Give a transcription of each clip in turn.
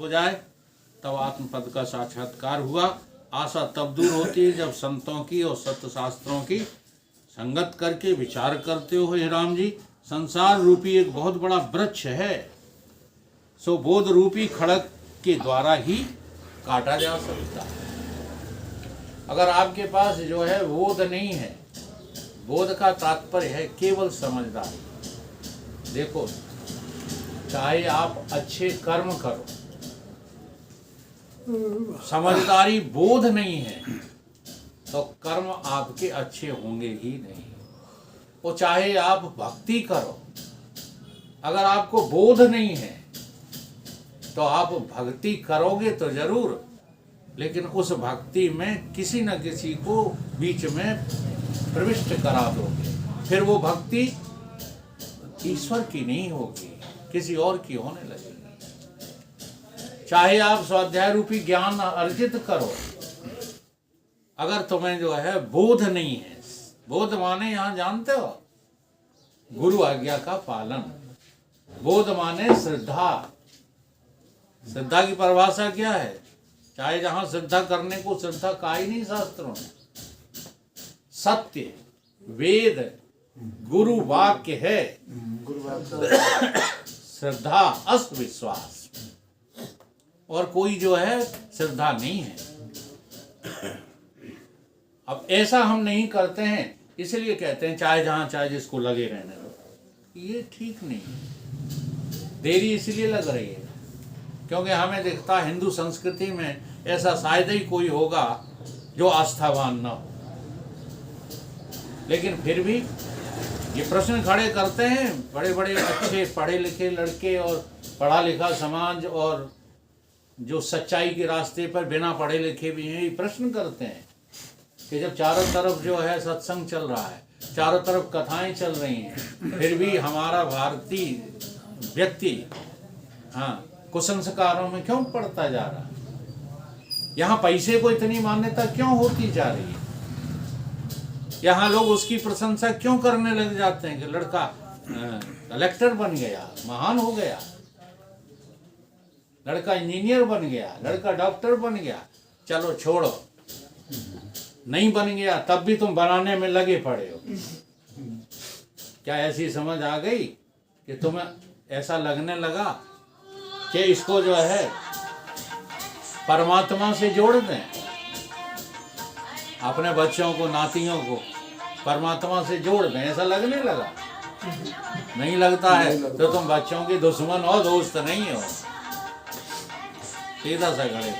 हो जाए तब आत्मपद का साक्षात्कार हुआ। आशा तब दूर होती है जब संतों की और सत्य शास्त्रों की संगत करके विचार करते हो। हे राम जी, संसार रूपी एक बहुत बड़ा वृक्ष है, सो बोध रूपी खड़ग के द्वारा ही काटा जा सकता है। अगर आपके पास जो है बोध नहीं है, बोध का तात्पर्य है केवल समझदारी। देखो, चाहे आप अच्छे कर्म करो, समझदारी बोध नहीं है तो कर्म आपके अच्छे होंगे ही नहीं। वो चाहे आप भक्ति करो, अगर आपको बोध नहीं है तो आप भक्ति करोगे तो जरूर, लेकिन उस भक्ति में किसी न किसी को बीच में प्रविष्ट करा दोगे, फिर वो भक्ति ईश्वर की नहीं होगी, किसी और की होने लगेगी। चाहे आप स्वाध्याय रूपी ज्ञान अर्जित करो, अगर तुम्हें जो है बोध नहीं है, बोध माने यहां जानते हो गुरु आज्ञा का पालन, बोध माने श्रद्धा। श्रद्धा की परिभाषा क्या है? चाहे जहां श्रद्धा करने को श्रद्धा कहा ही नहीं शास्त्रों में। सत्य, वेद, गुरु वाक्य है, श्रद्धा अस्त विश्वास, और कोई जो है श्रद्धा नहीं है। अब ऐसा हम नहीं करते हैं, इसलिए कहते हैं चाहे जहां चाहे जिसको लगे रहने दो। ये ठीक नहीं है। देरी इसलिए लग रही है क्योंकि हमें दिखता हिंदू संस्कृति में ऐसा शायद ही कोई होगा जो आस्थावान न हो, लेकिन फिर भी ये प्रश्न खड़े करते हैं बड़े बड़े अच्छे पढ़े लिखे लड़के और पढ़ा लिखा समाज, और जो सच्चाई के रास्ते पर बिना पढ़े लिखे भी हैं, ये प्रश्न करते हैं कि जब चारों तरफ जो है सत्संग चल रहा है, चारों तरफ कथाएं चल रही हैं, फिर भी हमारा भारतीय व्यक्ति कुसंस्कारों में क्यों पड़ता जा रहा है? यहाँ पैसे को इतनी मान्यता क्यों होती जा रही है? यहाँ लोग उसकी प्रशंसा क्यों करने लग जाते हैं कि लड़का कलेक्टर बन गया, महान हो गया, लड़का इंजीनियर बन गया, लड़का डॉक्टर बन गया। चलो छोड़ो, नहीं बन गया तब भी तुम बनाने में लगे पड़े हो। क्या ऐसी समझ आ गई कि तुम्हें ऐसा लगने लगा कि इसको जो है परमात्मा से जोड़ दें, अपने बच्चों को, नातियों को परमात्मा से जोड़ दें, ऐसा लगने लगा? नहीं लगता है तो तुम बच्चों के दुश्मन हो, दोस्त नहीं हो। सीधा सा गणित।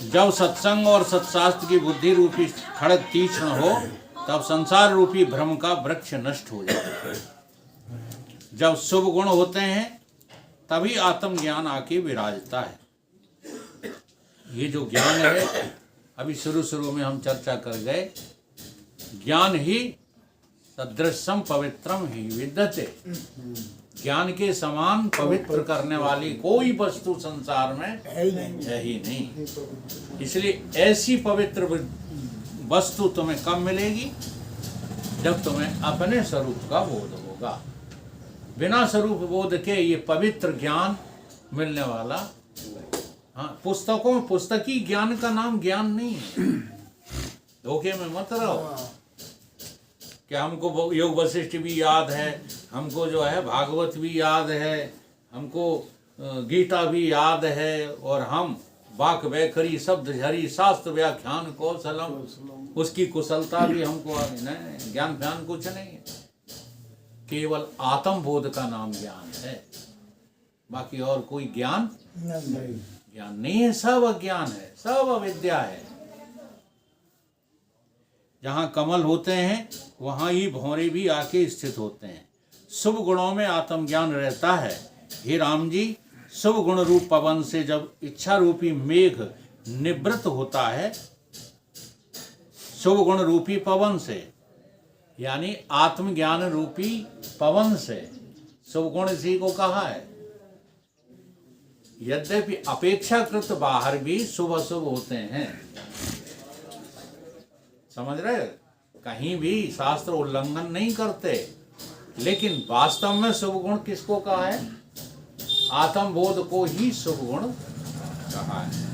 जब सत्संग और सत्शास्त्र की बुद्धि रूपी खड़ग तीक्ष्ण हो, तब संसार रूपी भ्रम का वृक्ष नष्ट हो जाता है। जब शुभ गुण होते हैं तभी आत्मज्ञान आके विराजता है। ये जो ज्ञान है, अभी शुरू में हम चर्चा कर गए, ज्ञान ही सदृशम पवित्रम ही विद्यते। ज्ञान के समान पवित्र करने वाली कोई वस्तु संसार में है ही नहीं। इसलिए ऐसी पवित्र वस्तु तुम्हें कब मिलेगी? जब तुम्हें अपने स्वरूप का बोध होगा। बिना स्वरूप बोध के ये पवित्र ज्ञान मिलने वाला, पुस्तकों में पुस्तकी ज्ञान का नाम ज्ञान नहीं है। धोखे में मत रहो कि हमको योग वशिष्ठ भी याद है, हमको जो है भागवत भी याद है, हमको गीता भी याद है, और हम वाक वैखरी शब्द झरी शास्त्र व्याख्यान कौशलम, उसकी कुशलता भी हमको नहीं। ज्ञान फ्यान कुछ नहीं है, केवल आत्म बोध का नाम ज्ञान है, बाकी और कोई ज्ञान ज्ञान नहीं है। सब अज्ञान है, सब अविद्या है। जहाँ कमल होते हैं वहाँ ही भौरे भी आके स्थित होते हैं। शुभ गुणों में आत्मज्ञान रहता है। हे राम जी, शुभ गुण रूप पवन से जब इच्छा रूपी मेघ निवृत्त होता है, शुभ गुण रूपी पवन से, यानी आत्मज्ञान रूपी पवन से, शुभ गुण इसी को कहा है। यद्यपि अपेक्षाकृत बाहर भी शुभ अशुभ होते हैं, समझ रहे? कहीं भी शास्त्र उल्लंघन नहीं करते, लेकिन वास्तव में शुभ गुण किसको कहा है? आत्मबोध को ही शुभ गुण कहा है।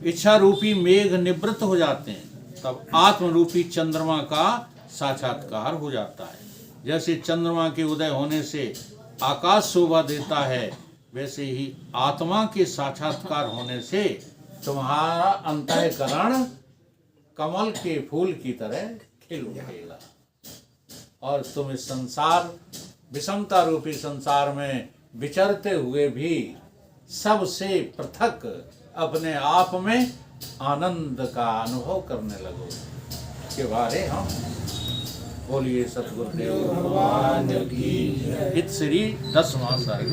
इच्छा रूपी मेघ निवृत्त हो जाते हैं, तब आत्म रूपी चंद्रमा का साक्षात्कार हो जाता है। जैसे चंद्रमा के उदय होने से आकाश शोभा देता है, वैसे ही आत्मा के साक्षात्कार होने से तुम्हारा अंतःकरण कमल के फूल की तरह खिल उठेगा और तुम इस संसार, विषमता रूपी संसार में विचरते हुए भी सबसे पृथक अपने आप में आनंद का अनुभव करने लगो। के बारे हम बोलिए सतगुरुदेव भगवान की। इत श्री 10वां सर्ग।